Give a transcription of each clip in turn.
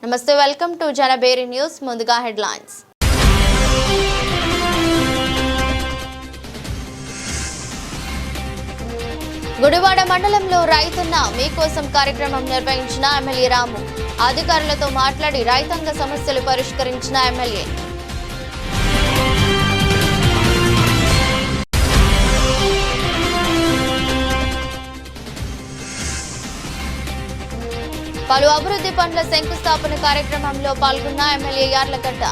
నమస్తే, welcome to జనబేరి news. ముందుగా headlines. Gudivada మండలంలో రైతన్న మీకోసం కార్యక్రమం నిర్వహించిన ఎమ్మెల్యే రాము. అధికారులతో మాట్లాడి రైతాంగ సమస్యలు పరిష్కరించిన ఎమ్మెల్యే. పలు అభివృద్ధి పనుల శంకుస్థాపన కార్యక్రమంలో పాల్గొన్న ఎమ్మెల్యే యార్లగడ్డ.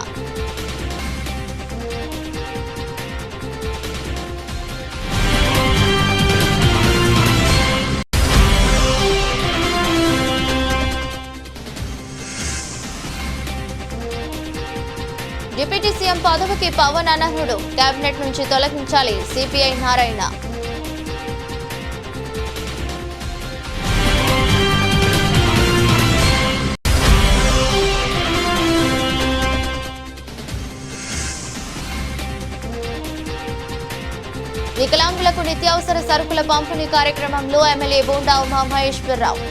డిప్యూటీ సీఎం పదవికి పవన్ అనర్హుడు, కేబినెట్ నుంచి తొలగించాలి సిపిఐ నారాయణ. వికలాంగులకు నిత్యావసర సరుకుల పంపిణీ కార్యక్రమంలో ఎమ్మెల్యే బోండా ఉమా మహేశ్వరరావు.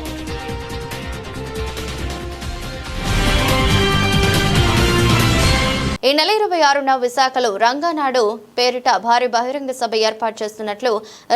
ఈ నెల 26న విశాఖలో రంగానాడు పేరిట భారీ బహిరంగ సభ ఏర్పాటు చేస్తున్నట్లు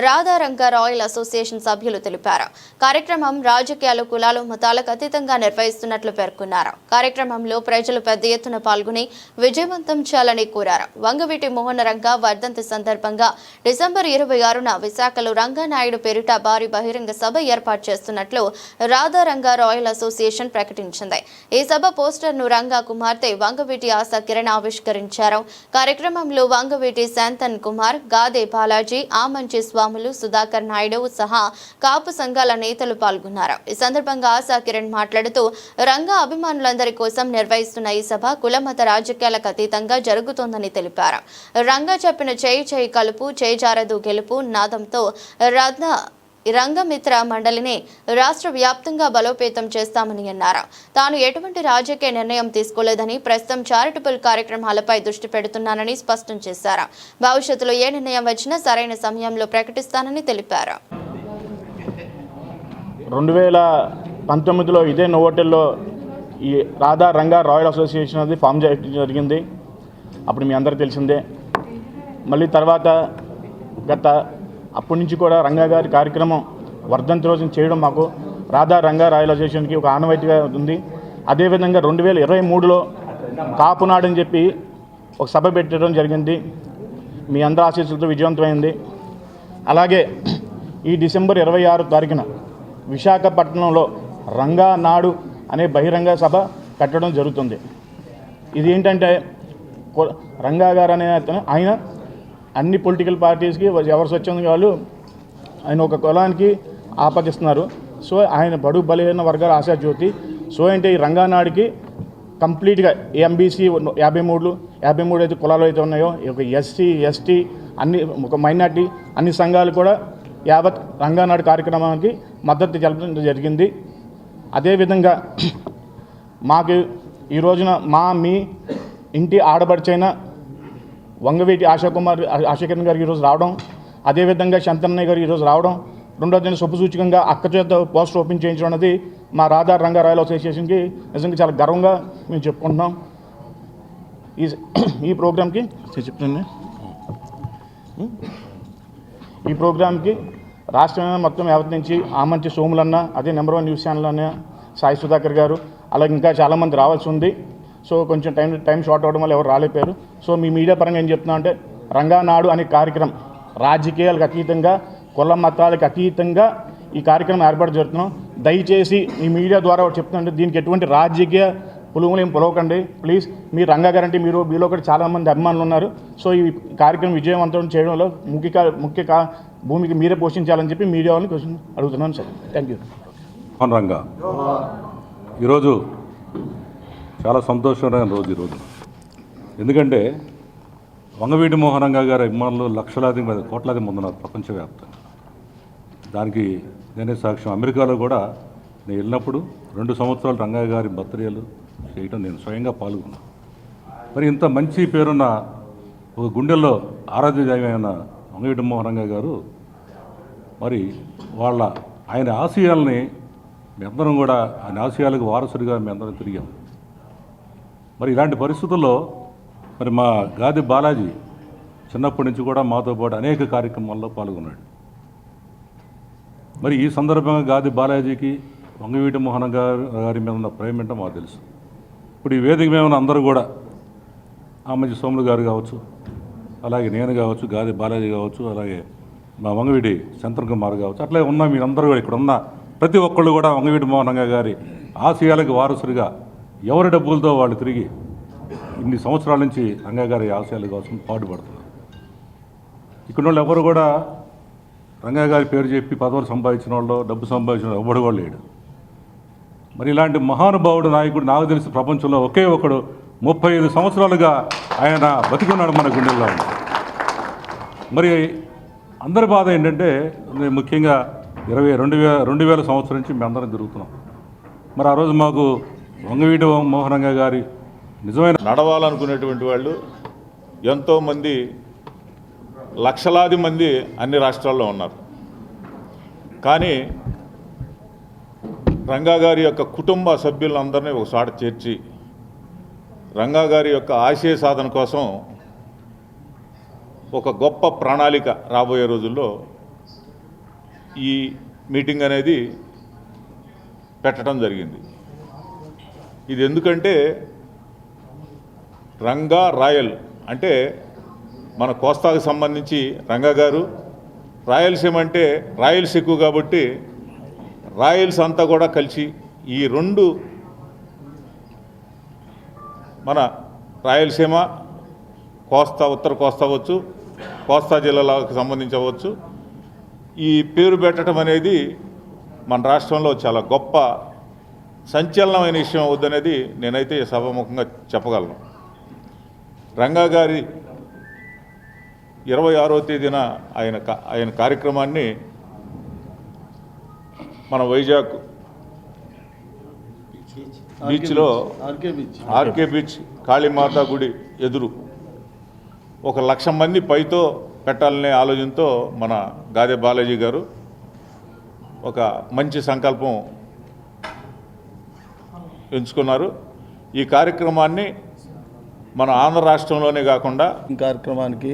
రాధా రంగా రాయల్ అసోసియేషన్ సభ్యులు తెలిపారు. కార్యక్రమం రాజకీయాలు, కులాలు, మతాలకు అతీతంగా నిర్వహిస్తున్నట్లు పేర్కొన్నారు. కార్యక్రమంలో ప్రజలు పెద్ద ఎత్తున పాల్గొని విజయవంతం చేయాలని కోరారు. వంగవీటి మోహన రంగా వర్ధంతి సందర్భంగా డిసెంబర్ 26న విశాఖలో రంగానాయుడు పేరిట భారీ బహిరంగ సభ ఏర్పాటు చేస్తున్నట్లు రాధా రంగా రాయల్ అసోసియేషన్ ప్రకటించింది. ఈ సభ పోస్టర్ను రంగా కుమార్తె వంగవీటి ఆశా కిరణ్ ఆవిష్కరించారు. కార్యక్రమంలో వంగవీటి శాంతన్ కుమార్, గాదే బాలాజీ, ఆమంచి స్వాములు, సుధాకర్ నాయుడు సహా కాపు సంఘాల నేతలు పాల్గొన్నారు. ఈ సందర్భంగా ఆశా కిరణ్ మాట్లాడుతూ రంగా అభిమానులందరి కోసం నిర్వహిస్తున్న ఈ సభ కులమత రాజకీయాలకు అతీతంగా జరుగుతోందని తెలిపారు. రంగా చెప్పిన చేయి చేయి కలుపు, చేజారదు గెలుపు నాదంతో రంగమిత్ర మండలిని రాష్ట్ర వ్యాప్తంగా బలోపేతం చేస్తామని అన్నారు. తాను ఎటువంటి రాజకీయ నిర్ణయం తీసుకోలేదని, ప్రస్తుతం చారిటబుల్ కార్యక్రమాలపై దృష్టి పెడుతున్నానని స్పష్టం చేశారు. భవిష్యత్తులో ఏ నిర్ణయం వచ్చినా సరైన సమయంలో ప్రకటిస్తానని తెలిపారు. 2019లో ఇదే నోవోటెల్లో ఈ రాధా రంగా రాయల్ అసోసియేషన్ అది ఫామ్ చేయడం జరిగింది. అప్పుడు మీ అందరికీ తెలిసిందే. మళ్ళీ తర్వాత అప్పటి నుంచి కూడా రంగా గారి కార్యక్రమం వర్ధంతి రోజున చేయడం మాకు రాధా రంగా రాయల్ అసోసియేషన్కి ఒక ఆనవాయితీగా ఉంది. అదేవిధంగా 2023లో కాపునాడు అని చెప్పి ఒక సభ పెట్టడం జరిగింది. మీ అందరి ఆశీస్సులతో విజయవంతమైంది. అలాగే ఈ డిసెంబర్ 26 తారీఖున విశాఖపట్నంలో రంగా నాడు అనే బహిరంగ సభ పెట్టడం జరుగుతుంది. ఇది ఏంటంటే రంగా గారు అనే ఆయన అన్ని పొలిటికల్ పార్టీస్కి ఎవరు స్వచ్ఛందంగా వాళ్ళు ఆయన ఒక కులానికి ఆపాదిస్తున్నారు. సో ఆయన బడుగు బలహీన వర్గాల ఆశాజ్యోతి. సో అంటే ఈ రంగానాడికి కంప్లీట్గా ఎంబీసీ 53 అయితే కులాలు అయితే ఉన్నాయో, ఒక ఎస్సీ, ఎస్టీ, అన్ని ఒక మైనార్టీ అన్ని సంఘాలు కూడా యావత్ రంగానాడు కార్యక్రమానికి మద్దతు తెలపడం జరిగింది. అదేవిధంగా మాకు ఈ రోజున మీ ఇంటి ఆడబడిచైన వంగవీటి ఆశాకిరణ్ గారు ఈరోజు రావడం, అదేవిధంగా శంతన్నయ్య గారు ఈరోజు రావడం, రెండో దిన శుభసూచకంగా అక్క చేత పోస్టర్ ఓపెన్ చేయించడం అనేది మా రాధా రంగా రాయల్ అసోసియేషన్కి నిజంగా చాలా గర్వంగా మేము చెప్పుకుంటున్నాం. ఈ ప్రోగ్రామ్కి రాష్ట్రమైన మొత్తం యావత్ నుంచి ఆమంచి సోములన్న, అదే నెంబర్ 1 న్యూస్ ఛానల్ అన్న సాయి సుధాకర్ గారు, అలాగే ఇంకా చాలామంది రావాల్సి ఉంది. సో కొంచెం టైం షార్ట్ అవడం వల్ల ఎవరు రాలేపారు. సో మీ మీడియా పరంగా ఏం చెప్తున్నా అంటే రంగానాడు అనే కార్యక్రమం రాజకీయాలకు అతీతంగా, కుల మతాలకు అతీతంగా ఈ కార్యక్రమం ఏర్పాటు జరుగుతున్నాం. దయచేసి ఈ మీడియా ద్వారా చెప్తుంటే దీనికి ఎటువంటి రాజకీయ పులుగులు ఏం పొలవకండి ప్లీజ్. మీ రంగా గారంటే మీలో కూడా చాలామంది అభిమానులు ఉన్నారు. సో ఈ కార్యక్రమం విజయవంతం చేయడంలో ముఖ్య భూమికి మీరే పోషించాలని చెప్పి మీడియా వాళ్ళని క్వశ్చన్ అడుగుతున్నాను సార్. Thank you. రంగా ఈరోజు చాలా సంతోషకరమైన రోజు ఈరోజు. ఎందుకంటే వంగవీటి మోహన రంగా గారి అభిమానులు లక్షలాది మంది, కోట్లాది మంది ఉన్నారు ప్రపంచవ్యాప్తంగా. దానికి నేనే సాక్ష్యం. అమెరికాలో కూడా నేను వెళ్ళినప్పుడు 2 సంవత్సరాలు రంగా గారి బర్త్డేలు చేయటం నేను స్వయంగా పాల్గొన్నాను. మరి ఇంత మంచి పేరున్న ఒక గుండెల్లో ఆరాధ్య దైవమైన వంగవీటి మోహన రంగా గారు మరి ఆయన ఆశయాల్ని మేమందరం కూడా ఆయన ఆశయాలకు వారసుడిగా మేమందరం తిరిగాం. మరి ఇలాంటి పరిస్థితుల్లో మరి మా గాది బాలాజీ చిన్నప్పటి నుంచి కూడా మాతో పాటు అనేక కార్యక్రమాల్లో పాల్గొన్నాడు. మరి ఈ సందర్భంగా గాది బాలాజీకి వంగవీటి మోహన్ గారి మీద ఉన్న ప్రేమ ఏంటో మాకు తెలుసు. ఇప్పుడు ఈ వేదిక మీద అందరూ కూడా ఆమంచి సోములు గారు కావచ్చు, అలాగే నేను కావచ్చు, గాది బాలాజీ కావచ్చు, అలాగే మా వంగవీటి శంకర్ కుమార్ కావచ్చు, అట్లే ఉన్న మీరందరూ కూడా ఇక్కడ ఉన్న ప్రతి ఒక్కళ్ళు కూడా వంగవీటి మోహన్ గారి ఆశయాలకు వారసుడిగా ఎవరి డబ్బులతో వాళ్ళు తిరిగి ఇన్ని సంవత్సరాల నుంచి రంగా గారి ఆశయాల కోసం పాటుపడుతున్నారు. ఇక్కడ వాళ్ళు ఎవరు కూడా రంగా గారి పేరు చెప్పి పదవులు సంపాదించిన వాళ్ళు, డబ్బు సంపాదించిన వాళ్ళు ఎవడు కూడా లేడు. మరి ఇలాంటి మహానుభావుడు నాయకుడు నాకు తెలిసి ప్రపంచంలో ఒకే ఒకడు 35 సంవత్సరాలుగా ఆయన బతికున్నాడు మన గుండెల్లో. మరి అందరి బాధ ఏంటంటే ముఖ్యంగా 2000 సంవత్సరం నుంచి మేము అందరం తిరుగుతున్నాం. మరి ఆ రోజు మాకు వంగవీటి మోహన్ గారి నిజమైన నడవాలనుకునేటువంటి వాళ్ళు ఎంతోమంది, లక్షలాది మంది అన్ని రాష్ట్రాల్లో ఉన్నారు. కానీ రంగా గారి యొక్క కుటుంబ సభ్యులందరినీ ఒకసాట చేర్చి రంగా గారి యొక్క ఆశయ సాధన కోసం ఒక గొప్ప ప్రణాళిక రాబోయే రోజుల్లో ఈ మీటింగ్ అనేది పెట్టడం జరిగింది. ఇది ఎందుకంటే రంగా రాయల్ అంటే మన కోస్తాకు సంబంధించి రంగా గారు, రాయలసీమ అంటే రాయల్స్ ఎక్కువ కాబట్టి రాయల్స్ అంతా కూడా కలిసి ఈ రెండు మన రాయలసీమ, కోస్తా, ఉత్తర కోస్తా అవ్వచ్చు, కోస్తా జిల్లాలకు సంబంధించి అవ్వచ్చు, ఈ పేరు పెట్టడం అనేది మన రాష్ట్రంలో చాలా గొప్ప సంచలనమైన విషయం అవుద్దనేది నేనైతే సభాముఖంగా చెప్పగలను. రంగా గారి 26వ తేదీన ఆయన కార్యక్రమాన్ని మన వైజాగ్ బీచ్లో ఆర్కే బీచ్ కాళీమాత గుడి ఎదురు 1,00,000 మంది పైతో పెట్టాలనే ఆలోచనతో మన గాదె బాలాజీ గారు ఒక మంచి సంకల్పం ఎంచుకున్నారు. ఈ కార్యక్రమాన్ని మన ఆంధ్ర రాష్ట్రంలోనే కాకుండా కార్యక్రమానికి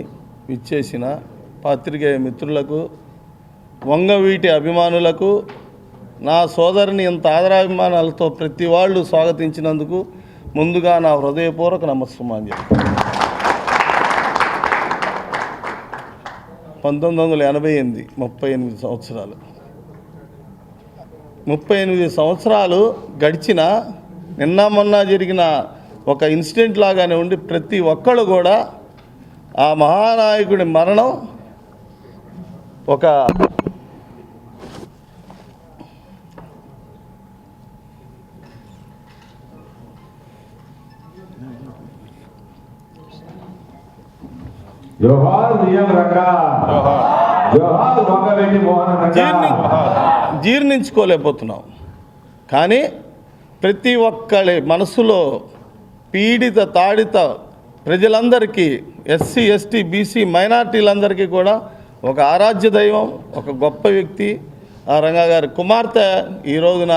విచ్చేసిన పాత్రికేయ మిత్రులకు, వంగవీటి అభిమానులకు, నా సోదరిని ఇంత ఆదరాభిమానాలతో ప్రతి వాళ్ళు స్వాగతించినందుకు ముందుగా నా హృదయపూర్వక నమస్కారం. 1988 38 సంవత్సరాలు, 38 సంవత్సరాలు గడిచిన నిన్న మొన్న జరిగిన ఒక ఇన్సిడెంట్ లాగానే ఉండి ప్రతి ఒక్కళ్ళు కూడా ఆ మహానాయకుడి మరణం ఒక జీర్ణించుకోలేకపోతున్నాం. కానీ ప్రతి ఒక్కరి మనసులో పీడిత తాడిత ప్రజలందరికీ, ఎస్సీ ఎస్టీ బీసీ మైనార్టీలందరికీ కూడా ఒక ఆరాధ్య దైవం, ఒక గొప్ప వ్యక్తి ఆ రంగా గారి కుమార్తె ఈ రోజున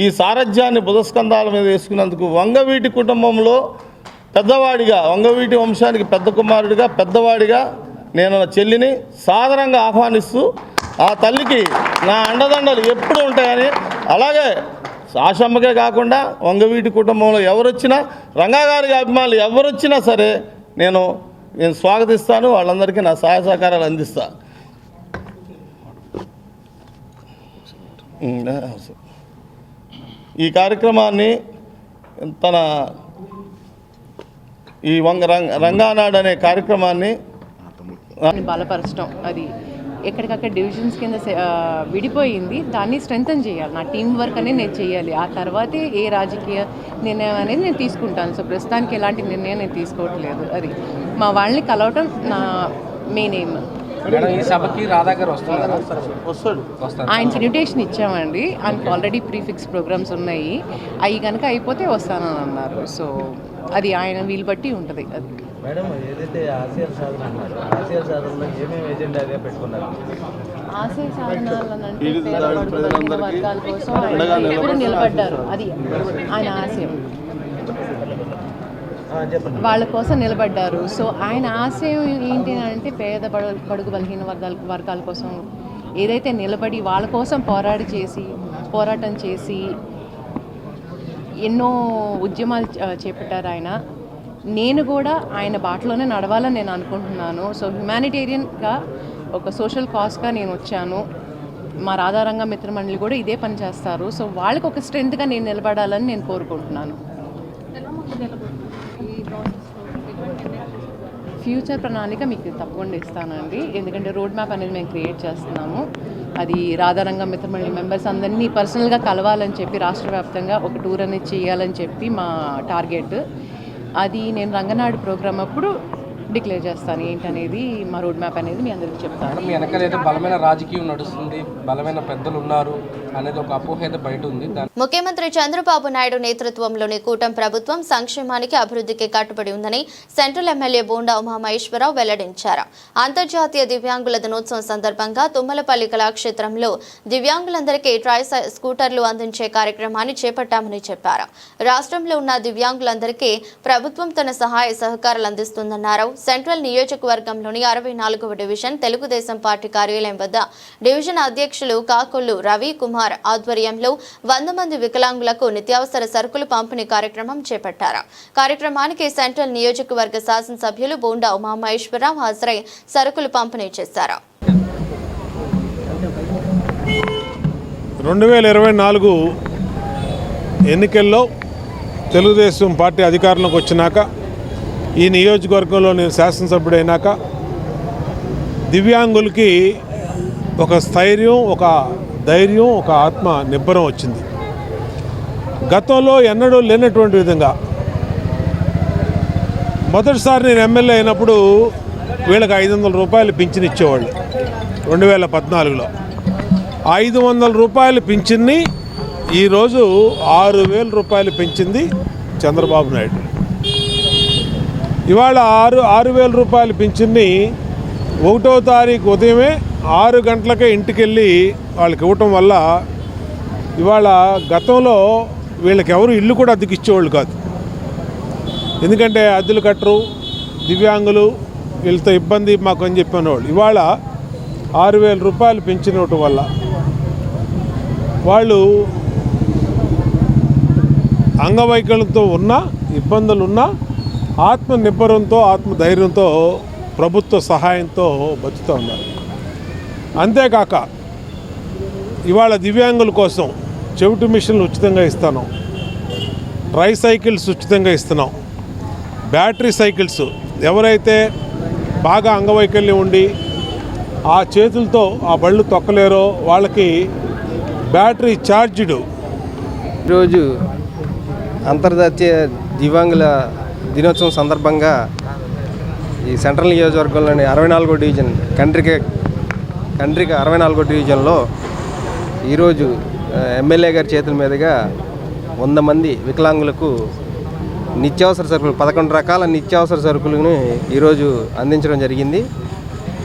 ఈ సారథ్యాన్ని బుధస్కంధాల మీద వేసుకున్నందుకు వంగవీటి కుటుంబంలో పెద్దవాడిగా, వంగవీటి వంశానికి పెద్ద కుమారుడిగా, పెద్దవాడిగా నేను నా చెల్లిని సాధారణంగా ఆహ్వానిస్తూ ఆ తల్లికి నా అండదండలు ఎప్పుడు ఉంటాయని, అలాగే ఆశమ్మకే కాకుండా వంగవీటి కుటుంబంలో ఎవరొచ్చినా, రంగా గారి అభిమానులు ఎవరొచ్చినా సరే నేను స్వాగతిస్తాను, వాళ్ళందరికీ నా సహాయ సహకారాలు అందిస్తా. ఈ కార్యక్రమాన్ని తన ఈ రంగానాడు అనే కార్యక్రమాన్ని బలపరచడం, అది ఎక్కడికక్కడ డివిజన్స్ కింద విడిపోయింది, దాన్ని స్ట్రెంగ్తన్ చేయాలి. నా టీం వర్క్ అనేది నేను చేయాలి. ఆ తర్వాతే ఏ రాజకీయ నిర్ణయం అనేది నేను తీసుకుంటాను. సో ప్రస్తుతానికి ఎలాంటి నిర్ణయం నేను తీసుకోవట్లేదు. అది మా వాళ్ళని కలవటం నా మెయిన్ ఎయిమ్. ఈ సభకి రాధా గారు వస్తున్నారు. ఆయనకి ఇన్విటేషన్ ఇచ్చామండి. ఆయనకి ఆల్రెడీ ప్రీఫిక్స్ ప్రోగ్రామ్స్ ఉన్నాయి. అవి కనుక అయిపోతే వస్తానని అన్నారు. సో అది ఆయన వీలు బట్టి ఉంటుంది. అది మేడం, ఏదైతే ఆశయ సాధన అన్నారు, ఆశయ సాధనలో ఏమేమి ఎజెండాగా పెట్టుకున్నారు? ఆశయ సాధనాలంటే వర్గాల కోసం ఆయన ఎప్పుడు నిలబడ్డారు. అది ఆయన ఆశయం. చెప్పండి. వాళ్ళ కోసం నిలబడ్డారు. సో ఆయన ఆశయం ఏంటి అంటే పేద బడుగు బలహీన వర్గాల కోసం ఏదైతే నిలబడి వాళ్ళ కోసం పోరాటం చేసి ఎన్నో ఉద్యమాలు చేపట్టారు ఆయన. నేను కూడా ఆయన బాటలోనే నడవాలని నేను అనుకుంటున్నాను. సో హ్యుమానిటేరియన్గా ఒక సోషల్ కాజ్గా నేను వచ్చాను. మా రాధారంగ మిత్రమండలి కూడా ఇదే పని చేస్తారు. సో వాళ్ళకి ఒక స్ట్రెంత్గా నేను నిలబడాలని నేను కోరుకుంటున్నాను. ఫ్యూచర్ ప్రణాళిక మీకు తప్పకుండా ఇస్తానండి. ఎందుకంటే రోడ్ మ్యాప్ అనేది మేము క్రియేట్ చేస్తున్నాము. అది రాధారంగ మిత్రమండలి మెంబర్స్ అందరినీ పర్సనల్గా కలవాలని చెప్పి రాష్ట్ర వ్యాప్తంగా ఒక టూర్ అనేది చేయాలని చెప్పి మా టార్గెట్. అది నేను రంగనాడు ప్రోగ్రామ్ అప్పుడు డిక్లేర్ చేస్తాను ఏంటనేది, మా రోడ్ మ్యాప్ అనేది మీ అందరికీ చెప్తాను. మీ వెనకాల ఏదో బలమైన రాజకీయం నడుస్తుంది, బలమైన పెద్దలు ఉన్నారు అనేది ఒక అపోహ అయితే బయట ఉంది. ముఖ్యమంత్రి చంద్రబాబు నాయుడు నేతృత్వంలోని కూటమి ప్రభుత్వం సంక్షేమానికి అభివృద్ధికి కట్టుబడి ఉందని సెంట్రల్ ఎమ్మెల్యే బోండా ఉమామహేశ్వరరావు వెల్లడించారు. అంతర్జాతీయ దివ్యాంగుల దినోత్సవం సందర్భంగా తుమ్మలపల్లి కళాక్షేత్రంలో దివ్యాంగులందరికీ ట్రై స్కూటర్లు అందించే కార్యక్రమాన్ని చేపట్టామని చెప్పారు. రాష్ట్రంలో ఉన్న దివ్యాంగులందరికీ ప్రభుత్వం తన సహాయ సహకారాలు అందిస్తుందన్నారు. సెంట్రల్ నియోజకవర్గంలోని 64వ డివిజన్ తెలుగుదేశం పార్టీ కార్యాలయం వద్ద డివిజన్ అధ్యక్షులు కాకొల్లు రవి కుమార్ ఆధ్వర్యంలో 100 మంది వికలాంగులకు నిత్యావసర సరుకులు పంపిణీ కార్యక్రమం చేపట్టారు. కార్యక్రమానికి సెంట్రల్ నియోజకవర్గ శాసనసభ్యులు బోండా ఉమామహేశ్వరరావు హాజరై సరుకులు పంపిణీ చేశారు. 2024 ఎన్నికల్లో తెలుగుదేశం పార్టీ అధికారంలోకి వచ్చినాక, ఈ నియోజకవర్గంలో నేను శాసనసభ్యుడైనాక దివ్యాంగులకి ఒక స్థైర్యం, ఒక ధైర్యం, ఒక ఆత్మ నిబ్బరం వచ్చింది. గతంలో ఎన్నడూ లేనటువంటి విధంగా మొదటిసారి నేను ఎమ్మెల్యే అయినప్పుడు వీళ్ళకి 500 రూపాయలు పింఛన్ ఇచ్చేవాళ్ళు. 2014లో 500 రూపాయలు పింఛన్ని ఈరోజు 6,000 రూపాయలు పెంచింది చంద్రబాబు నాయుడు. ఇవాళ 6,000 రూపాయలు పింఛన్ని 1వ తారీఖు ఉదయమే 6 గంటలకే ఇంటికెళ్ళి వాళ్ళకి ఇవ్వటం వల్ల ఇవాళ గతంలో వీళ్ళకి ఎవరు ఇల్లు కూడా అద్దెకి ఇచ్చేవాళ్ళు కాదు. ఎందుకంటే అద్దెలు కట్టరు, దివ్యాంగులు, వీళ్ళతో ఇబ్బంది మాకు అని చెప్పినవాళ్ళు. ఇవాళ 6,000 రూపాయలు పెంచినవటం వల్ల వాళ్ళు అంగవైకల్యంతో ఉన్నా, ఇబ్బందులున్నా ఆత్మ నిబ్బరంతో, ఆత్మధైర్యంతో ప్రభుత్వ సహాయంతో బతుకుతూ ఉన్నారు. అంతేకాక ఇవాళ దివ్యాంగుల కోసం చెవిటి మిషన్లు ఉచితంగా ఇస్తున్నాం, ట్రై సైకిల్స్ ఉచితంగా ఇస్తున్నాం, బ్యాటరీ సైకిల్స్ ఎవరైతే బాగా అంగవైకల్యం ఉండి ఆ చేతులతో ఆ బళ్ళు తొక్కలేరో వాళ్ళకి బ్యాటరీ ఛార్జ్డ్. ఈరోజు అంతర్జాతీయ దివ్యాంగుల దినోత్సవం సందర్భంగా ఈ సెంట్రల్ నియోజకవర్గంలోని 64వ డివిజన్ కండ్రిక 64వ డివిజన్లో ఈరోజు ఎమ్మెల్యే గారి చేతుల మీదుగా 100 మంది వికలాంగులకు నిత్యావసర సరుకులు 11 రకాల నిత్యావసర సరుకులను ఈరోజు అందించడం జరిగింది.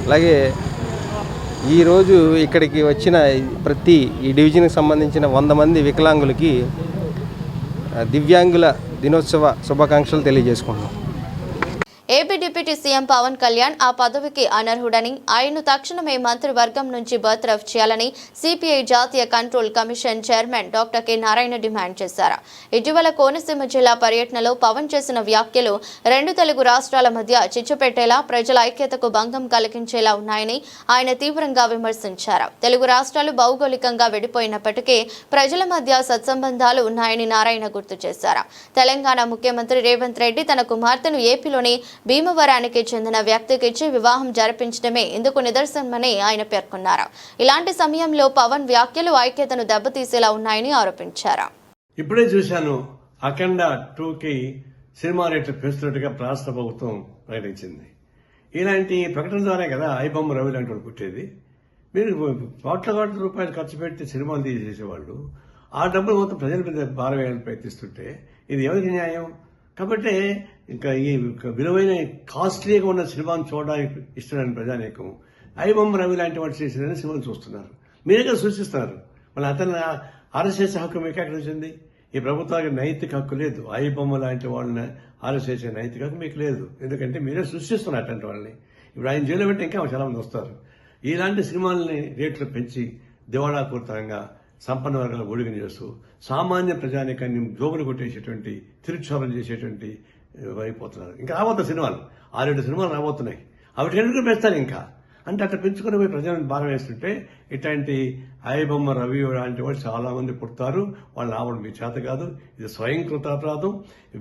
అలాగే ఈరోజు ఇక్కడికి వచ్చిన ప్రతి ఈ డివిజన్కి సంబంధించిన 100 మంది వికలాంగులకి దివ్యాంగుల దినోత్సవ శుభాకాంక్షలు తెలియజేసుకుంటున్నాం. AP deputy CM Pawan Kalyan ఆ పదవికి అనర్హుడని, ఆయన్ను తక్షణమే మంత్రివర్గం నుంచి బర్తరఫ్ చేయాలని సిపిఐ జాతీయ control commission chairman doctor K Narayana demand చేశారు. ఇటీవల కోనసీమ జిల్లా పర్యటనలో పవన్ చేసిన వ్యాఖ్యలు 2 తెలుగు రాష్ట్రాల మధ్య చిచ్చు పెట్టేలా, ప్రజల ఐక్యతకు భంగం కలిగించేలా ఉన్నాయని ఆయన తీవ్రంగా విమర్శించారు. తెలుగు రాష్ట్రాలు భౌగోళికంగా విడిపోయినప్పటికీ ప్రజల మధ్య సత్సంబంధాలు ఉన్నాయని నారాయణ గుర్తు చేశారు. తెలంగాణ ముఖ్యమంత్రి రేవంత్ రెడ్డి తన కుమార్తెను ఏపీలోని భీమవరానికి చెందిన వ్యక్తికి ఇచ్చి వివాహం జరిపించడమే ఇందుకు నిదర్శనమని ఆయన పేర్కొన్నారు. ఇలాంటి సమయంలో పవన్ వ్యాఖ్యలు ఐక్యతను దెబ్బతీసేలా ఉన్నాయని ఆరోపించారు. ఇప్పుడే చూశాను, అఖండ 2కి సినిమా రేట్లు పెంచుతున్నట్టుగా రాష్ట్ర ప్రభుత్వం ప్రకటించింది. ఇలాంటి ప్రకటన ద్వారా కదా ఐబొమ్మ రవి లాంటి వాడు పుట్టేది. మీరు కోట్ల రూపాయలు ఖర్చు పెట్టి సినిమాలు తీసేసేవాళ్ళు ఆ డబ్బులు మొత్తం ప్రజల మీద భారం వేయాలని ప్రయత్నిస్తుంటే ఇది ఎవరికి న్యాయం? కాబట్టి ఇంకా ఈ విలువైన కాస్ట్లీగా ఉన్న సినిమాను చూడడానికి ఇష్టమైన ప్రజానీకం ఐబొమ్మ రవి లాంటి వాడు చేసిన సినిమాను చూస్తున్నారు. మీరే కదా సూచిస్తున్నారు. మళ్ళీ అతను అరెస్ట్ చేసే హక్కు మీకు ఎక్కడ వచ్చింది? ఈ ప్రభుత్వానికి నైతిక హక్కు లేదు. ఐబొమ్మ లాంటి వాళ్ళని అరెస్ట్ చేసే నైతిక హక్కు మీకు లేదు. ఎందుకంటే మీరే సృష్టిస్తున్నారు అటువంటి వాళ్ళని. ఇప్పుడు ఆయన జైల్లో పెట్టి ఇంకా చాలా మంది వస్తారు. ఇలాంటి సినిమాలని రేట్లు పెంచి దివాళాపూరితంగా సంపన్న వర్గాలు ఒడిగని చేస్తూ సామాన్య ప్రజానికాన్ని జోబులు కొట్టేసేటువంటి తిరుక్షోభం చేసేటువంటి అయిపోతున్నారు. ఇంకా రాబోతున్న సినిమాలు 6-7 సినిమాలు రాబోతున్నాయి. అవి ఎందుకు పెంచుతారు ఇంకా అంటే అట్లా పెంచుకుని పోయి ప్రజలను భాగం వేస్తుంటే ఇట్లాంటి ఐబొమ్మ రవి లాంటి వాళ్ళు చాలా మంది పుడతారు. వాళ్ళు రావడం మీ చేత కాదు. ఇది స్వయంకృత అపరాధం.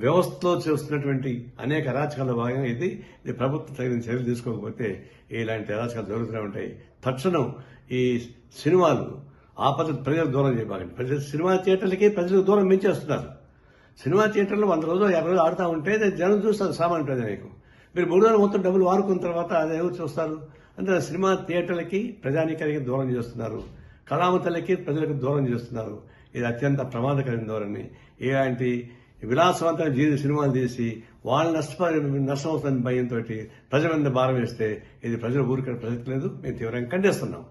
వ్యవస్థలో చేస్తున్నటువంటి అనేక అరాచకాల భాగంగా ఇది ప్రభుత్వం తగిన చర్యలు తీసుకోకపోతే ఇలాంటి అరాచకాలు జరుగుతూనే ఉంటాయి. తక్షణం ఈ సినిమాలు ఆ పద్ధతి ప్రజలకు దూరం చేయబాకండి. ప్రజలు సినిమా థియేటర్లకి ప్రజలకు దూరం పెంచేస్తున్నారు. సినిమా థియేటర్లో 100 రోజులు 50 రోజులు ఆడుతూ ఉంటే జనం చూస్తారు సామాన్య ప్రజలకు. మీరు 3 రోజులు మొత్తం డబ్బులు వాడుకున్న తర్వాత అది ఎవరు చూస్తారు? అంటే సినిమా థియేటర్లకి ప్రజానీకానికి దూరం చేస్తున్నారు. కళామతలకి ప్రజలకు దూరం చేస్తున్నారు. ఇది అత్యంత ప్రమాదకరమైన ధోరణి. ఇలాంటి విలాసవంతమైన సినిమాలు తీసి వాళ్ళు నష్టం వస్తుందని భయంతో ప్రజల మీద భారం వేస్తే ఇది ప్రజలు ఊరికే ప్రసక్తి లేదు. మేము తీవ్రంగా ఖండిస్తున్నాం.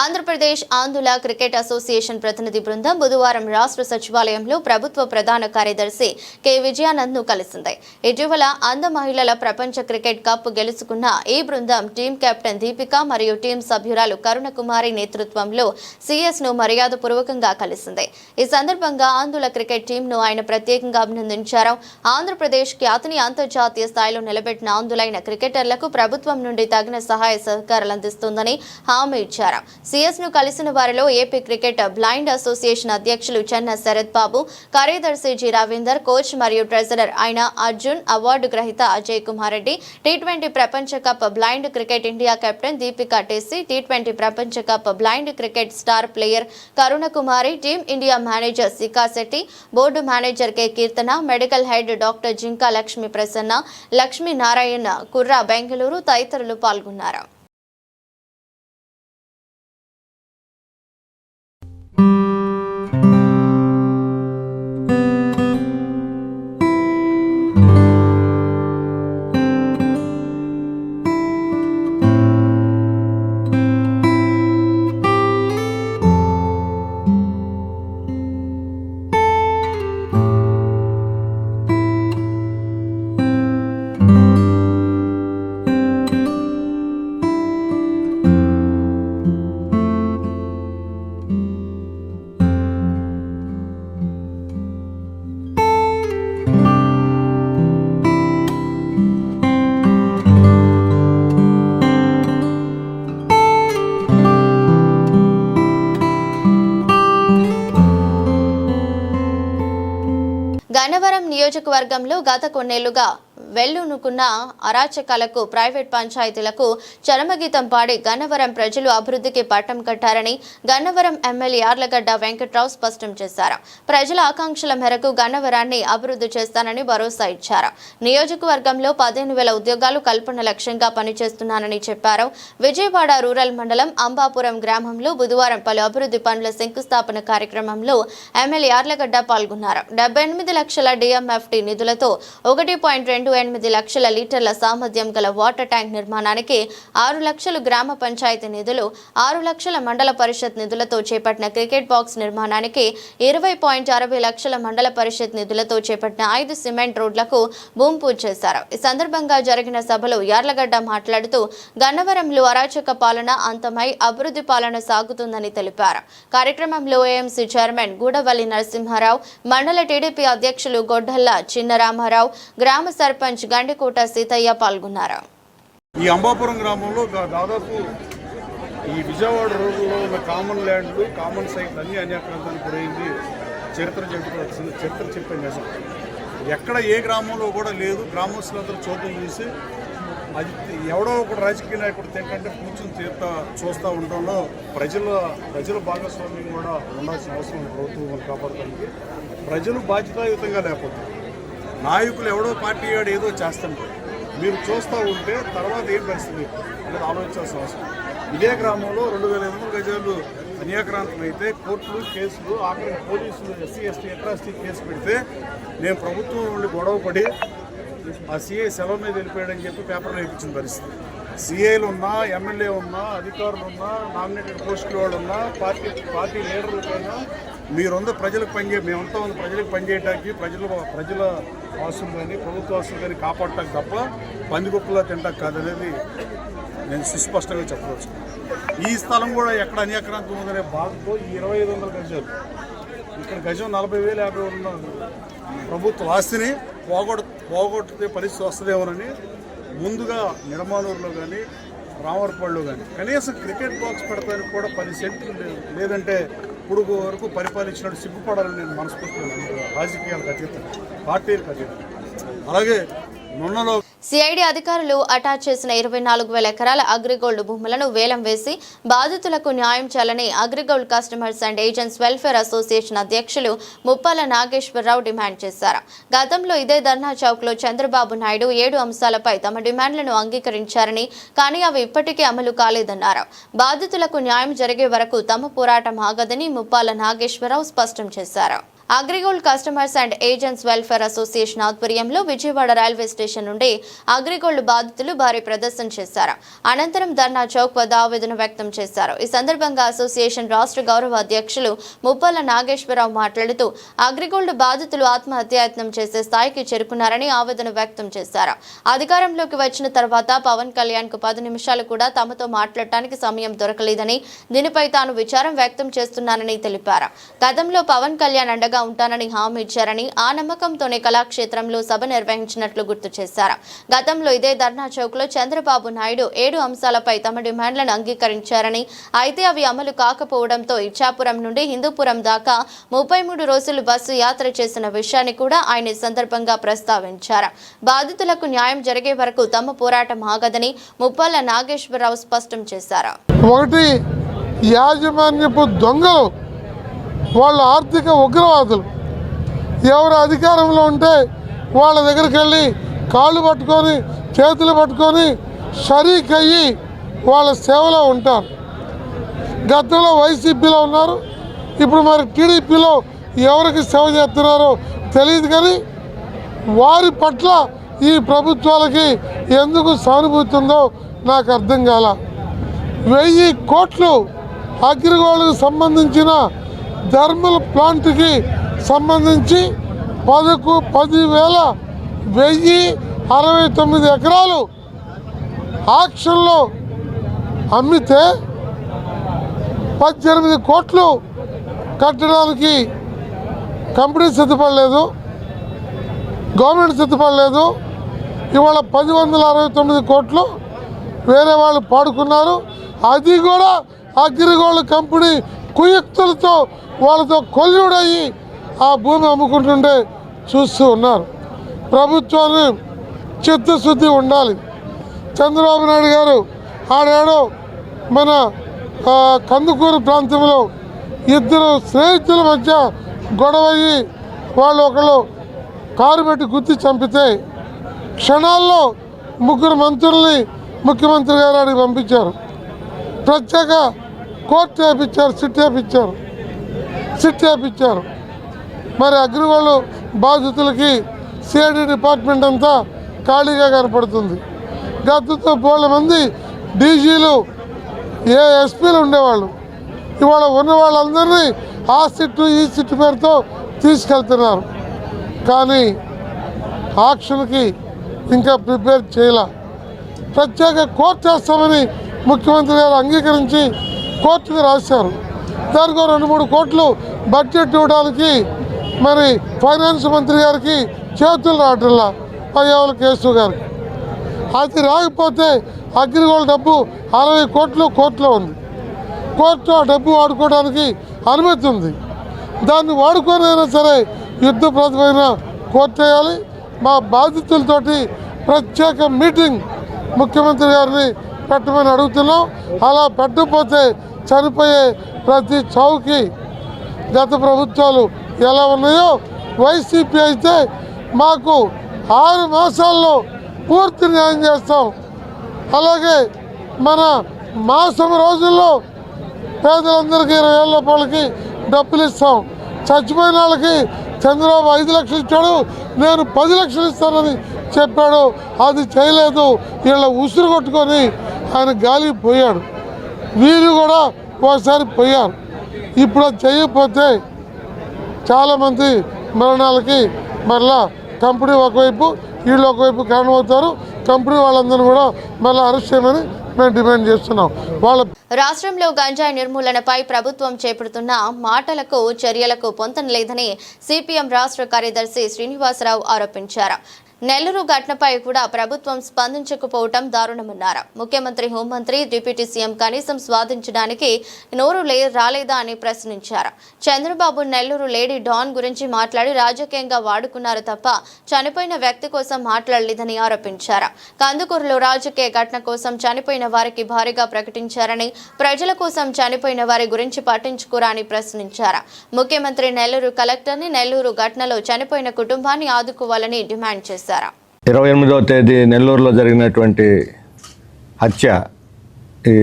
ఆంధ్రప్రదేశ్ ఆంధ్రుల క్రికెట్ అసోసియేషన్ ప్రతినిధి బృందం బుధవారం రాష్ట్ర సచివాలయంలో ప్రభుత్వ ప్రధాన కార్యదర్శి కె విజయానంద్ ను కలిసింది. ఇటీవల అంధ మహిళల ప్రపంచ క్రికెట్ కప్ గెలుచుకున్న ఈ బృందం టీం కెప్టెన్ దీపిక మరియు టీం సభ్యురాలు కరుణకుమారి నేతృత్వంలో సిఎస్ ను మర్యాదపూర్వకంగా కలిసింది. ఈ సందర్భంగా ఆంధ్రుల క్రికెట్ టీంను ఆయన ప్రత్యేకంగా అభినందించారు. ఆంధ్రప్రదేశ్ ఖ్యాతిని అంతర్జాతీయ స్థాయిలో నిలబెట్టిన ఆంధ్రులైన క్రికెటర్లకు ప్రభుత్వం నుండి తగిన సహాయ సహకారాలు అందిస్తుందని హామీ ఇచ్చారు. సిఎస్ ను కలిసిన వారిలో ఏపీ క్రికెట్ బ్లైండ్ అసోసియేషన్ అధ్యక్షులు చెన్న శరత్ బాబు, కార్యదర్శి జి రవీందర్, కోచ్ మరియు ట్రెజరర్ అయిన అర్జున్, అవార్డు గ్రహీత అజయ్ కుమార్ రెడ్డి, టీ20 ప్రపంచ cup blind cricket India captain Deepika Tessy, టీ20 ప్రపంచ cup blind cricket star player Karunakumari, team India manager Sika Shetty, board manager K Keerthana, medical head doctor Jinka Lakshmi Prasanna, Lakshmi Narayana Kurra Bengaluru తదితరులు పాల్గొన్నారు. గన్నవరం నియోజకవర్గంలో గత కొన్నేళ్లుగా వెల్లునుకున్న అరాచకాలకు ప్రైవేట్ పంచాయతీలకు చరమగీతం పాడి గన్నవరం ప్రజలు అభివృద్ధికి పట్టం కట్టారని గన్నవరం ఎమ్మెల్యే యార్లగడ్డ వెంకట్రావు స్పష్టం చేశారు. ప్రజల ఆకాంక్షల మేరకు గన్నవరాన్ని అభివృద్ధి చేస్తానని భరోసా ఇచ్చారు. నియోజకవర్గంలో 15,000 ఉద్యోగాలు కల్పన లక్ష్యంగా పనిచేస్తున్నానని చెప్పారు. విజయవాడ రూరల్ మండలం అంబాపురం గ్రామంలో బుధవారం పలు అభివృద్ధి పనుల శంకుస్థాపన కార్యక్రమంలో ఎమ్మెల్యే యార్లగడ్డ పాల్గొన్నారు. 78 లక్షల డిఎంఎఫ్టి నిధులతో 1.28 లక్షల లీటర్ల సామర్థ్యం గల వాటర్ ట్యాంక్ నిర్మాణానికి 6 లక్షలు గ్రామ పంచాయతీ నిధులు, 6 లక్షల మండల పరిషత్ నిధులతో చేపట్టిన క్రికెట్ బాక్స్ నిర్మాణానికి 20.60 లక్షల మండల పరిషత్ నిధులతో చేపట్టిన 5 సిమెంట్ రోడ్లకు భూమి పూజ చేశారు. ఈ సందర్భంగా జరిగిన సభలో యార్లగడ్డ మాట్లాడుతూ గన్నవరంలో అరాచక పాలన అంతమై అభివృద్ధి పాలన సాగుతుందని తెలిపారు. కార్యక్రమంలో ఏఎంసీ చైర్మన్ గూడవల్లి నరసింహారావు, మండల టీడీపీ అధ్యక్షులు గొడ్డల్ల చిన్నరామారావు, గ్రామ సర్పంచ్ గండికోట సీతయ్య పాల్గొన్నారు. ఈ అంబాపురం గ్రామంలో దాదాపు ఈ విజయవాడ రోడ్లో ఉన్న కామన్ ల్యాండ్లు, కామన్ సైట్లు అన్నీ అన్యాక్రాంతానికి గురైంది. చరిత్ర చెప్పే నిజం ఎక్కడ ఏ గ్రామంలో కూడా లేదు. గ్రామస్తులందరూ చోటు చూసి అది ఎవడో ఒక రాజకీయ నాయకుడు తింటే కూర్చొని చూస్తూ ఉండడంలో ప్రజల భాగస్వామ్యం కూడా ఉండాల్సిన అవసరం ప్రభుత్వం కాపాడటానికి. ప్రజలు బాధ్యతాయుతంగా లేకపోతే నాయకులు ఎవడో పార్టీ ఏదో చేస్తుంటారు. మీరు చూస్తూ ఉంటే తర్వాత ఏం పరిస్థితి అనేది ఆలోచించాల్సిన అవసరం. ఇదే గ్రామంలో 2,500 గజాలు అన్యాక్రాంతం అయితే కోర్టులు, కేసులు, ఆఖరి పోలీసులు ఎస్సీ ఎస్టీ అట్రాసిటీ కేసు పెడితే నేను ప్రభుత్వం నుండి గొడవపడి ఆ సీఐ సెలవు మీద వెళ్ళిపోయాడని చెప్పి పేపర్లో వేయించిన పరిస్థితి. సీఐలు ఉన్నా, ఎమ్మెల్యే ఉన్నా, అధికారులు ఉన్నా, నామినేటెడ్ పోస్టుల వాళ్ళు ఉన్నా, పార్టీ లీడర్లకైనా మీరంతా ప్రజలకు మేమంతా ఉంది ప్రజలకు పనిచేయడానికి ప్రజల ఆస్తులు కానీ ప్రభుత్వ ఆస్తులు కానీ కాపాడటానికి తప్ప పందికొక్కులా తింటాక కాదనేది నేను సుస్పష్టంగా చెప్పవచ్చు. ఈ స్థలం కూడా ఎక్కడ అన్యాక్రాంతం ఉందనే బాధతో ఈ 2500 గజాలు ఇక్కడ గజం 40,000 50,000 ఉన్న ప్రభుత్వ ఆస్తిని పోగొట్టే పరిస్థితి వస్తుందేమోనని ముందుగా నిర్మాణూరులో కానీ రామవరపల్లిలో కానీ కనీసం క్రికెట్ బాక్స్ పెడతానికి కూడా 10 సెంట్లు లేదంటే ఇప్పుడు వరకు పరిపాలించినట్టు సిగ్గుపడాలని నేను మనస్ఫూర్తిగా రాజకీయాలకు అతీతం పార్టీలకు అతీతం. అలాగే నున్నలో సిఐడి అధికారులు అటాచ్ చేసిన 24,000 ఎకరాల అగ్రిగోల్డ్ భూములను వేలం వేసి బాధితులకు న్యాయం చేయాలని AgriGold customers and agents welfare association అధ్యక్షులు ముప్పాల నాగేశ్వరరావు డిమాండ్ చేశారు. గతంలో ఇదే ధర్నా చౌక్లో చంద్రబాబు నాయుడు 7 అంశాలపై తమ డిమాండ్లను అంగీకరించారని, కానీ అవి ఇప్పటికీ అమలు కాలేదన్నారు. బాధితులకు న్యాయం జరిగే వరకు తమ పోరాటం ఆగదని ముప్పాల నాగేశ్వరరావు స్పష్టం చేశారు. AgriGold customers and agents welfare association ఆధ్వర్యంలో విజయవాడ రైల్వే స్టేషన్ నుండి అగ్రిగోల్డ్ బాధితులు భారీ ప్రదర్శన చేశారు. అనంతరం ధర్నా చౌక్ వద్ద ఆవేదన వ్యక్తం చేశారు. ఈ సందర్భంగా అసోసియేషన్ రాష్ట్ర గౌరవ అధ్యక్షులు ముప్పాల నాగేశ్వరరావు మాట్లాడుతూ అగ్రిగోల్డ్ బాధితులు ఆత్మహత్యాయత్నం చేసే స్థాయికి చేరుకున్నారని ఆవేదన వ్యక్తం చేశారు. అధికారంలోకి వచ్చిన తర్వాత పవన్ కళ్యాణ్ కు 10 నిమిషాలు కూడా తమతో మాట్లాడటానికి సమయం దొరకలేదని, దీనిపై తాను విచారం వ్యక్తం చేస్తున్నానని తెలిపారు. గతంలో పవన్ కళ్యాణ్ అండగా ఉంటానని హామీ ఇచ్చారని, ఆ నమ్మకంతోనే కళాక్షేత్రంలో సభ నిర్వహించినట్లు గుర్తు చేశారు. గతంలో ఇదే ధర్నా చౌక్ లో చంద్రబాబు నాయుడు 7 అంశాలపై తమ డిమాండ్లను అంగీకరించారని, అయితే అవి అమలు కాకపోవడంతో ఇచ్చాపురం నుండి హిందూపురం దాకా 33 రోజులు బస్సు యాత్ర చేసిన విషయాన్ని కూడా ఆయన ఈ సందర్భంగా ప్రస్తావించారు. బాధితులకు న్యాయం జరిగే వరకు తమ పోరాటం ఆగదని ముప్పాల నాగేశ్వరరావు స్పష్టం చేశారు. ఒకటి, యాజమాన్యపు దొంగలు, వాళ్ళ ఆర్థిక ఉగ్రవాదులు. ఎవరు అధికారంలో ఉంటే వాళ్ళ దగ్గరికి వెళ్ళి కాళ్ళు పట్టుకొని చేతులు పట్టుకొని షరీక్ అయ్యి వాళ్ళ సేవలో ఉంటారు. గతంలో వైసీపీలో ఉన్నారు, ఇప్పుడు మరి టీడీపీలో ఎవరికి సేవ చేస్తున్నారో తెలియదు. కానీ వారి పట్ల ఈ ప్రభుత్వాలకి ఎందుకు సానుభూతి ఉందో నాకు అర్థం కాల. 1000 కోట్లు అగ్రిగోల్డ్కి సంబంధించిన థర్మల్ ప్లాంట్కి సంబంధించి 10,169 ఎకరాలు ఆక్షన్లో అమ్మితే 18 కోట్లు కట్టడానికి కంపెనీ సిద్ధపడలేదు, గవర్నమెంట్ సిద్ధపడలేదు. ఇవాళ 10,169 కోట్లు వేరే వాళ్ళు పాడుకున్నారు. అది కూడా అగ్రిగోల్డ్ కంపెనీ కుయుక్తులతో వాళ్ళతో కొల్లుడయ్యి ఆ భూమి అమ్ముకుంటుంటే చూస్తూ ఉన్నారు. ప్రభుత్వాన్ని చిత్తశుద్ధి ఉండాలి. చంద్రబాబు నాయుడు గారు ఆడేడో మన కందుకూరు ప్రాంతంలో 2 స్నేహితుల మధ్య గొడవయ్యి వాళ్ళు ఒకళ్ళు కారు పెట్టి గుర్తి చంపితే క్షణాల్లో 3 మంత్రుల్ని ముఖ్యమంత్రి గారు అడిగి పంపించారు. ప్రత్యేక కోర్టు వేయించారు, సిట్ వేయించారు. మరి అగ్రిగోల్డ్ బాధితులకి సిఐడి డిపార్ట్మెంట్ అంతా ఖాళీగా కనపడుతుంది. గతంతో 1,000 మంది డీజీలు, ఎస్పీలు ఉండేవాళ్ళు. ఇవాళ ఉన్న వాళ్ళందరినీ ఆ సిట్టు ఈ సిట్టు పేరుతో తీసుకెళ్తున్నారు. కానీ ఆక్షన్కి ఇంకా ప్రిపేర్ చేయాల. ప్రత్యేక కోర్టు వేస్తామని ముఖ్యమంత్రి గారు అంగీకరించి కోర్టుకు రాశారు. దానికి 2-3 కోట్లు బడ్జెట్ ఇవ్వడానికి మరి ఫైనాన్స్ మంత్రి గారికి చేతులు రావట్లా, పయ్యావుల కేశవ్ గారికి. అది రాకపోతే అగ్రిగోల్డ్ డబ్బు 60 కోట్లు కోర్టులో ఉంది. కోర్టు ఆ డబ్బు వాడుకోవడానికి అనుమతి ఉంది. దాన్ని వాడుకోనైనా సరే యుద్ధ ప్రతిపైన కోర్టు వేయాలి. మా బాధితులతోటి ప్రత్యేక మీటింగ్ ముఖ్యమంత్రి గారిని పెట్టమని అడుగుతున్నాం. అలా పెట్టకపోతే చనిపోయే ప్రతి చౌకి గత ప్రభుత్వాలు ఎలా ఉన్నాయో వైసీపీ అయితే మాకు 6 మాసాల్లో పూర్తి న్యాయం చేస్తాం. అలాగే మన మాసం రోజుల్లో పేదలందరికీ 20,000 రూపాయలకి డబ్బులు ఇస్తాం. చచ్చిపోయిన వాళ్ళకి చంద్రబాబు 5 లక్షలు ఇచ్చాడు, నేను 10 లక్షలు ఇస్తానని చెప్పాడు. అది చేయలేదు. వీళ్ళ ఉసురు కొట్టుకొని ఆయన గాలికి పోయాడు. వీరు కూడా ఒకసారి పోయారు. ఇప్పుడు అది చేయకపోతే చాలామంది మరణాలకి మరలా కంపెనీ ఒకవైపు వీళ్ళు ఒకవైపు కారణమవుతారు. కంపెనీ వాళ్ళందరూ కూడా మళ్ళీ అరెస్ట్ చేయమని మేము డిమాండ్ చేస్తున్నాం. రాష్ట్రంలో గంజాయి నిర్మూలనపై ప్రభుత్వం చేపడుతున్న మాటలకు చర్యలకు పొంతన లేదని సిపిఎం రాష్ట్ర కార్యదర్శి శ్రీనివాసరావు ఆరోపించారు. నెల్లూరు ఘటనపై కూడా ప్రభుత్వం స్పందించకపోవటం దారుణమన్నారు. ముఖ్యమంత్రి, హోంమంత్రి, డిప్యూటీ సీఎం కనీసం స్వాదించడానికి నోరు రాలేదా అని ప్రశ్నించారు. చంద్రబాబు నెల్లూరు లేడీ డాన్ గురించి మాట్లాడి రాజకీయంగా వాడుకున్నారు తప్ప చనిపోయిన వ్యక్తి కోసం మాట్లాడలేదని ఆరోపించారు. కందుకూరులో రాజకీయ ఘటన కోసం చనిపోయిన వారికి భారీగా ప్రకటించారని, ప్రజల కోసం చనిపోయిన వారి గురించి పట్టించుకోరని ప్రశ్నించారు. ముఖ్యమంత్రి నెల్లూరు కలెక్టర్ని నెల్లూరు ఘటనలో చనిపోయిన కుటుంబాన్ని ఆదుకోవాలని డిమాండ్ చేశారు. 28వ తేదీ నెల్లూరులో జరిగినటువంటి హత్య, ఈ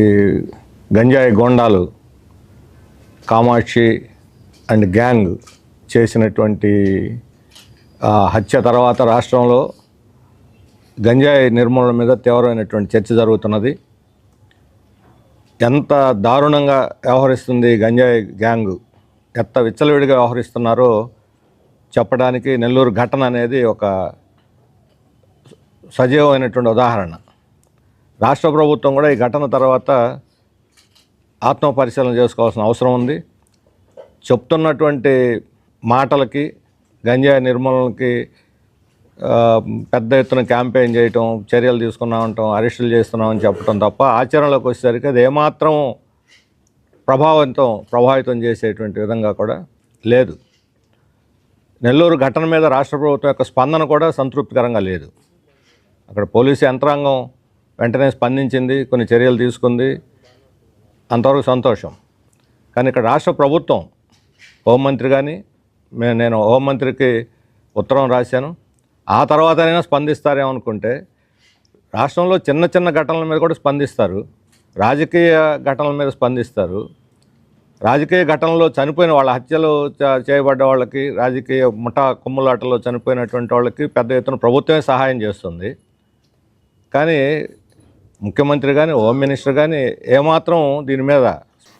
గంజాయి గోండాలు కామాక్షి అండ్ గ్యాంగ్ చేసినటువంటి హత్య తర్వాత రాష్ట్రంలో గంజాయి నిర్మూలన మీద తీవ్రమైనటువంటి చర్చ జరుగుతున్నది. ఎంత దారుణంగా వ్యవహరిస్తుంది గంజాయి గ్యాంగు, ఎంత విచ్చలవిడిగా వ్యవహరిస్తున్నారో చెప్పడానికి నెల్లూరు ఘటన అనేది ఒక సజీవమైనటువంటి ఉదాహరణ. రాష్ట్ర ప్రభుత్వం కూడా ఈ ఘటన తర్వాత ఆత్మపరిశీలన చేసుకోవాల్సిన అవసరం ఉంది. చెప్తున్నటువంటి మాటలకి, గంజాయి నిర్మూలనకి పెద్ద ఎత్తున క్యాంపెయిన్ చేయటం, చర్యలు తీసుకున్నామంటాం, అరెస్టులు చేస్తున్నామని చెప్పడం తప్ప ఆచరణలోకి వచ్చేసరికి అది ఏమాత్రం ప్రభావితం చేసేటువంటి విధంగా కూడా లేదు. నెల్లూరు ఘటన మీద రాష్ట్ర ప్రభుత్వం యొక్క స్పందన కూడా సంతృప్తికరంగా లేదు. అక్కడ పోలీసు యంత్రాంగం వెంటనే స్పందించింది, కొన్ని చర్యలు తీసుకుంది, అంతవరకు సంతోషం. కానీ ఇక్కడ రాష్ట్ర ప్రభుత్వం, హోంమంత్రి కానీ, నేను హోంమంత్రికి ఉత్తరం రాశాను, ఆ తర్వాతనైనా స్పందిస్తారేమో అనుకుంటే రాష్ట్రంలో చిన్న చిన్న ఘటనల మీద కూడా స్పందిస్తారు, రాజకీయ ఘటనల మీద స్పందిస్తారు. రాజకీయ ఘటనలో చనిపోయిన వాళ్ళ, హత్యలు చేయబడ్డ వాళ్ళకి, రాజకీయ ముఠా కుమ్ములాటలో చనిపోయినటువంటి వాళ్ళకి పెద్ద ఎత్తున ప్రభుత్వమే సహాయం చేస్తుంది. కానీ ముఖ్యమంత్రి కానీ, హోమ్ మినిస్టర్ కానీ ఏమాత్రం దీని మీద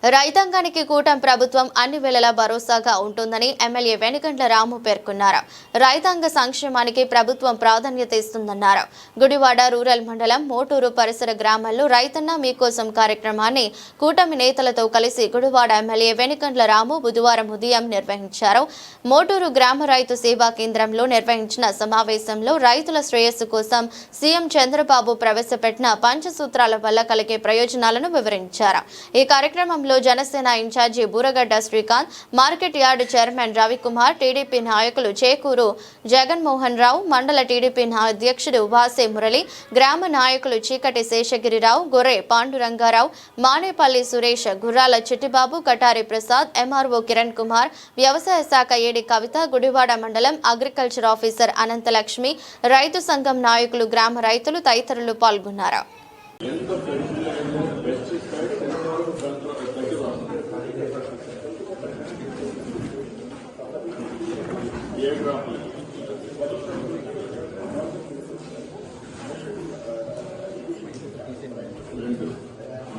రైతాంగానికి కూటమి ప్రభుత్వం అన్ని వేళలా భరోసాగా ఉంటుందని ఎమ్మెల్యే వెనుగండ్ల రాము పేర్కొన్నారు. రైతాంగ సంక్షేమానికి ప్రభుత్వం ప్రాధాన్యత ఇస్తుందన్నారు. గుడివాడ రూరల్ మండలం మోటూరు పరిసర గ్రామాల్లో రైతన్న మీకోసం కార్యక్రమాన్ని కూటమి నేతలతో కలిసి గుడివాడ ఎమ్మెల్యే వెనుగండ్ల రాము బుధవారం ఉదయం నిర్వహించారు. మోటూరు గ్రామ రైతు సేవా కేంద్రంలో నిర్వహించిన సమావేశంలో రైతుల శ్రేయస్సు కోసం సీఎం చంద్రబాబు ప్రవేశపెట్టిన పంచసూత్రాల వల్ల కలిగే ప్రయోజనాలను వివరించారు. ఈ కార్యక్రమంలో Janasena incharge Booragadda Srikanth, market yard chairman Ravikumar, TDP నాయకులు చేకూరు జగన్మోహన్ రావు, మండల టీడీపీ అధ్యక్షుడు వాసే మురళి, గ్రామ నాయకులు చీకటి శేషగిరిరావు, గొర్రె పాండురంగారావు, మానేపల్లి సురేష్, గుర్రాల చిట్టిబాబు, కటారి ప్రసాద్, ఎంఆర్ఓ కిరణ్ కుమార్, వ్యవసాయ శాఖ ఏడి కవిత, గుడివాడ మండలం అగ్రికల్చర్ ఆఫీసర్ అనంతలక్ష్మి, రైతు సంఘం నాయకులు, గ్రామ రైతులు తదితరులు పాల్గొన్నారు.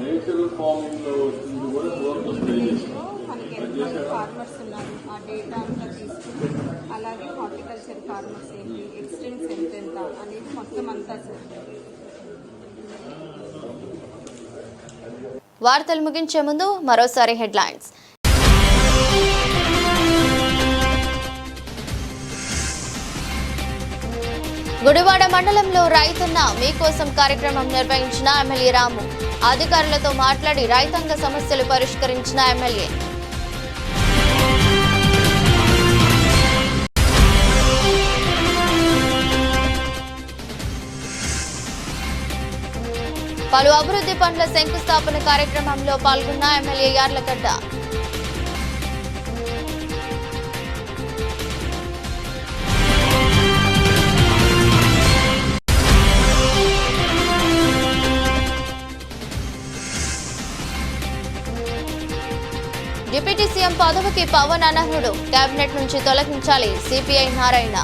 నేచురల్ ఫార్మింగ్ లో వచ్చింది కూడా ఫార్మర్స్ ఉన్నారు, ఆ డేటా అంతా తీసుకుని అలాగే హార్టికల్చర్ ఫార్మర్స్ ఏంటి, ఎక్స్టెన్స్ ఎంత అనేది మొత్తం అంతా సార్. వార్తలు ముగించే ముందు మరోసారి హెడ్లైన్స్. గుడివాడ మండలంలో రైతన్న మీకోసం కార్యక్రమం నిర్వహించిన ఎమ్మెల్యే రాము, అధికారులతో మాట్లాడి రైతాంగ సమస్యలు పరిష్కరించిన ఎమ్మెల్యే. పలు అభివృద్ధి పనుల శంకుస్థాపన కార్యక్రమంలో పాల్గొన్న ఎమ్మెల్యే యార్లగడ్డ. డిప్యూటీ సీఎం పదవికి పవన్ అనర్హుడు, కేబినెట్ నుంచి తొలగించాలి సిపిఐ నారాయణ.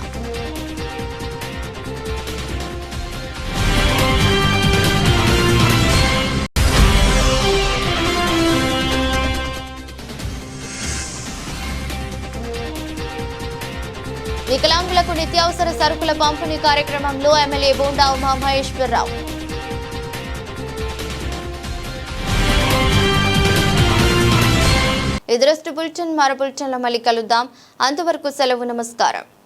వికలాంగులకు నిత్యావసర సరుకుల పంపిణీ కార్యక్రమంలో ఎమ్మెల్యే బోండా ఉమామహేశ్వరరావు. ఇదరస్ట్ బులెటిన్ మరో బులెటిన్లో మళ్ళీ కలుద్దాం. అంతవరకు సెలవు. నమస్కారం.